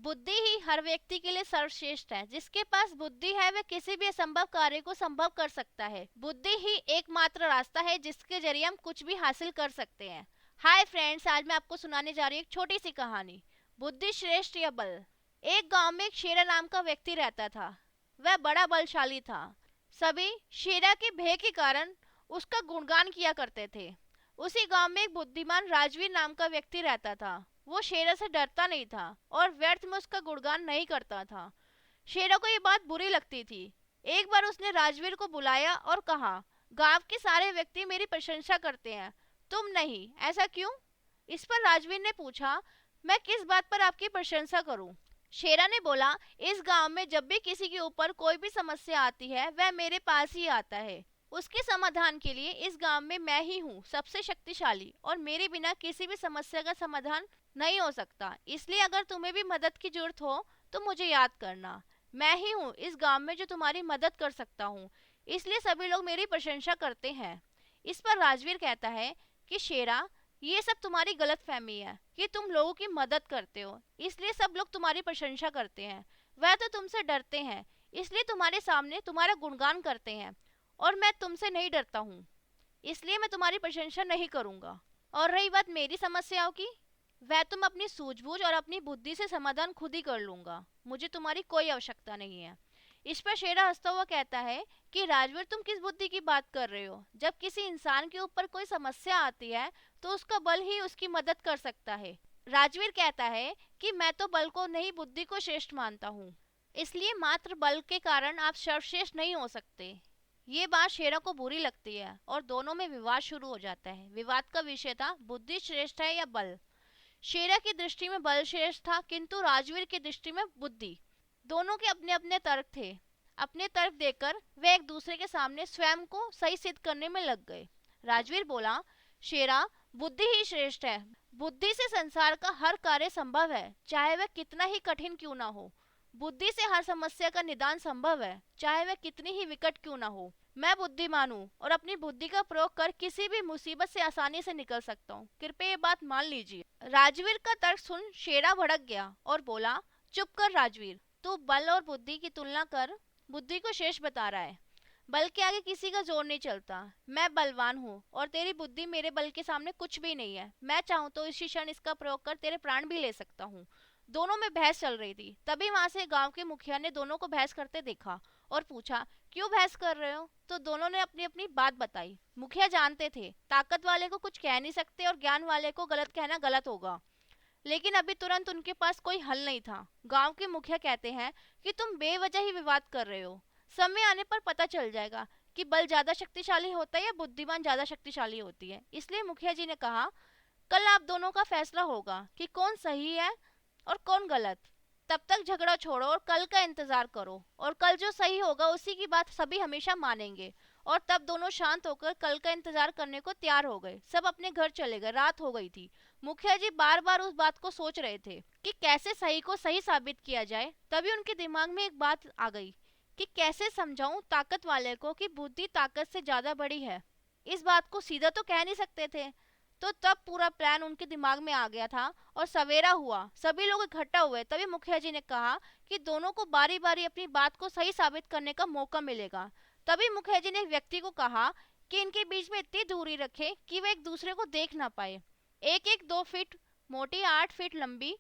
बुद्धि ही हर व्यक्ति के लिए सर्वश्रेष्ठ है। जिसके पास बुद्धि है वह किसी भी असंभव कार्य को संभव कर सकता है। बुद्धि ही एकमात्र रास्ता है जिसके जरिए हम कुछ भी हासिल कर सकते हैं। हाय फ्रेंड्स, आज मैं आपको सुनाने जा रही हूँ एक छोटी सी कहानी, बुद्धि श्रेष्ठ या बल। एक गांव में एक शेरा नाम का व्यक्ति रहता था। वह बड़ा बलशाली था। सभी शेरा के भय के कारण उसका गुणगान किया करते थे। उसी गांव में एक बुद्धिमान राजवीर नाम का व्यक्ति रहता था। वो शेरा से डरता नहीं था और व्यर्थ में उसका गुणगान नहीं करता था। शेरा को ये बात बुरी लगती थी। एक बार उसने राजवीर को बुलाया और कहा, गांव के सारे व्यक्ति मेरी प्रशंसा करते हैं, तुम नहीं, ऐसा क्यों? इस पर राजवीर ने पूछा, मैं किस बात पर आपकी प्रशंसा करूं? शेरा ने बोला, इस गांव में जब भी किसी के ऊपर कोई भी समस्या आती है वह मेरे पास ही आता है। उसके समाधान के लिए इस गांव में मैं ही हूँ सबसे शक्तिशाली, और मेरे बिना किसी भी समस्या का समाधान नहीं हो सकता। इसलिए अगर तुम्हें भी मदद की जरूरत हो तो मुझे याद करना। मैं ही हूँ इस गांव में जो तुम्हारी मदद कर सकता हूँ, इसलिए सभी लोग मेरी प्रशंसा करते हैं। इस पर राजवीर कहता है कि शेरा, ये सब तुम्हारी गलतफहमी है कि तुम लोगों की मदद करते हो, इसलिए सब लोग तुम्हारी प्रशंसा करते हैं। वह तो तुमसे डरते हैं, इसलिए तुम्हारे सामने तुम्हारा गुणगान करते हैं, और मैं तुमसे नहीं डरता हूँ, इसलिए मैं तुम्हारी प्रशंसा नहीं करूँगा। और रही बात मेरी समस्याओं की, वह तुम अपनी सूझबूझ और अपनी बुद्धि से समाधान खुद ही कर लूंगा, मुझे तुम्हारी कोई आवश्यकता नहीं है। इस पर शेरा हंसता हुआ कहता है कि राजवीर, तुम किस बुद्धि की बात कर रहे हो? जब किसी इंसान के ऊपर कोई समस्या आती है तो उसका बल ही उसकी मदद कर सकता है। राजवीर कहता है कि मैं तो बल को नहीं, बुद्धि को श्रेष्ठ मानता हूँ, इसलिए मात्र बल के कारण आप सर्वश्रेष्ठ नहीं हो सकते। ये बात शेरा को बुरी लगती है और दोनों में विवाद शुरू हो जाता है। विवाद का विषय था, बुद्धि श्रेष्ठ है या बल। शेरा की दृष्टि में बल श्रेष्ठ था, किंतु राजवीर की दृष्टि में बुद्धि। दोनों के अपने अपने तर्क थे। अपने तर्क देकर वे एक दूसरे के सामने स्वयं को सही सिद्ध करने में लग गए। राजवीर बोला, शेरा, बुद्धि ही श्रेष्ठ है। बुद्धि से संसार का हर कार्य संभव है, चाहे वह कितना ही कठिन क्यों ना हो। बुद्धि से हर समस्या का निदान संभव है, चाहे वह कितनी ही विकट क्यों ना हो। मैं बुद्धिमान हूँ और अपनी बुद्धि का प्रयोग कर किसी भी मुसीबत से आसानी से निकल सकता हूँ, कृपया ये बात मान लीजिए। राजवीर का तर्क सुन शेरा भड़क गया और बोला, चुप कर राजवीर, तू बल और बुद्धि की तुलना कर बुद्धि को शेष बता रहा है। बल के आगे किसी का जोर नहीं चलता। मैं बलवान हूँ और तेरी बुद्धि मेरे बल के सामने कुछ भी नहीं है। मैं चाहूँ तो इसी क्षण इसका प्रयोग कर तेरे प्राण भी ले सकता हूँ। दोनों में बहस चल रही थी। तभी वहां से गांव के मुखिया ने दोनों को बहस करते देखा और पूछा, क्यों बहस कर रहे हो? तो दोनों ने अपनी अपनी बात बताई। मुखिया जानते थे ताकत वाले को कुछ कह नहीं सकते और ज्ञान वाले को गलत कहना गलत होगा, लेकिन अभी तुरंत उनके पास कोई हल नहीं था। गांव के मुखिया कहते हैं कि तुम बेवजह ही विवाद कर रहे हो। समय आने पर पता चल जाएगा कि बल ज्यादा शक्तिशाली होता है या बुद्धिमान ज्यादा शक्तिशाली होती है। इसलिए मुखिया जी ने कहा, कल आप दोनों का फैसला होगा कि कौन सही है और कौन गलत। तब तक झगड़ा छोड़ो और कल का इंतजार करो, और कल जो सही होगा उसी की बात सभी हमेशा मानेंगे। और तब दोनों शांत होकर कल का इंतजार करने को तैयार हो गए। सब अपने घर चले गए। रात हो गई थी। मुखिया जी बार बार उस बात को सोच रहे थे कि कैसे सही को सही साबित किया जाए। तभी उनके दिमाग में एक बात आ गई कि कैसे समझाऊं ताकत वाले को कि बुद्धि ताकत से ज्यादा बड़ी है। इस बात को सीधा तो कह नहीं सकते थे। तो तब पूरा प्लान उनके दिमाग में आ गया था और सवेरा हुआ, सभी लोग इकट्ठा हुए। तभी मुखिया जी ने कहा कि दोनों को बारी बारी अपनी बात को सही साबित करने का मौका मिलेगा। तभी मुखिया जी ने एक व्यक्ति को कहा कि इनके बीच में इतनी दूरी रखे कि वे एक दूसरे को देख ना पाए। एक एक 2 फीट मोटी, 8 फीट लंबी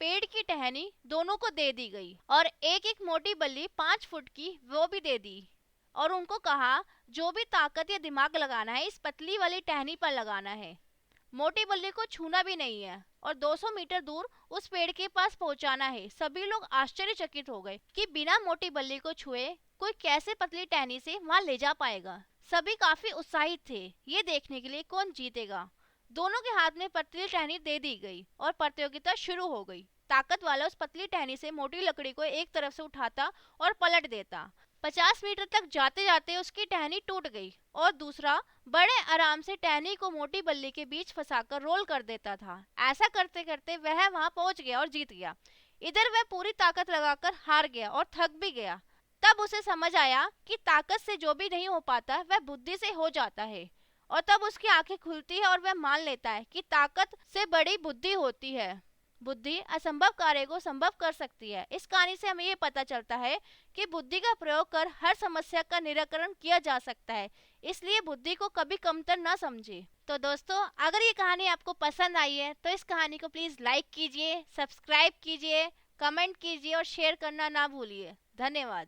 पेड़ की टहनी दोनों को दे दी गई, और एक एक मोटी बल्ली 5 फुट की वो भी दे दी। और उनको कहा, जो भी ताकत या दिमाग लगाना है इस पतली वाली टहनी पर लगाना है। मोटी बल्ली को छूना भी नहीं है और 200 मीटर दूर उस पेड़ के पास पहुंचाना है। सभी लोग आश्चर्यचकित हो गए कि बिना मोटी बल्ली को छुए कोई कैसे पतली टहनी से वहां ले जा पाएगा। सभी काफी उत्साहित थे ये देखने के लिए कौन जीतेगा। दोनों के हाथ में पतली टहनी दे दी गई और प्रतियोगिता शुरू हो गई। ताकत वाला उस पतली टहनी से मोटी लकड़ी को एक तरफ से उठाता और पलट देता। 50 मीटर तक जाते जाते उसकी टहनी टूट गई और दूसरा बड़े आराम से टहनी को मोटी बल्ली के बीच फंसाकर रोल कर देता था। ऐसा करते करते वह वहां पहुंच गया और जीत गया। इधर वह पूरी ताकत लगाकर हार गया और थक भी गया। तब उसे समझ आया कि ताकत से जो भी नहीं हो पाता वह बुद्धि से हो जाता है, और तब उसकी आंखें खुलती है और वह मान लेता है कि ताकत से बड़ी बुद्धि होती है। बुद्धि असंभव कार्य को संभव कर सकती है। इस कहानी से हमें ये पता चलता है कि बुद्धि का प्रयोग कर हर समस्या का निराकरण किया जा सकता है, इसलिए बुद्धि को कभी कमतर ना समझिए। तो दोस्तों, अगर ये कहानी आपको पसंद आई है तो इस कहानी को प्लीज लाइक कीजिए, सब्सक्राइब कीजिए, कमेंट कीजिए और शेयर करना ना भूलिए। धन्यवाद।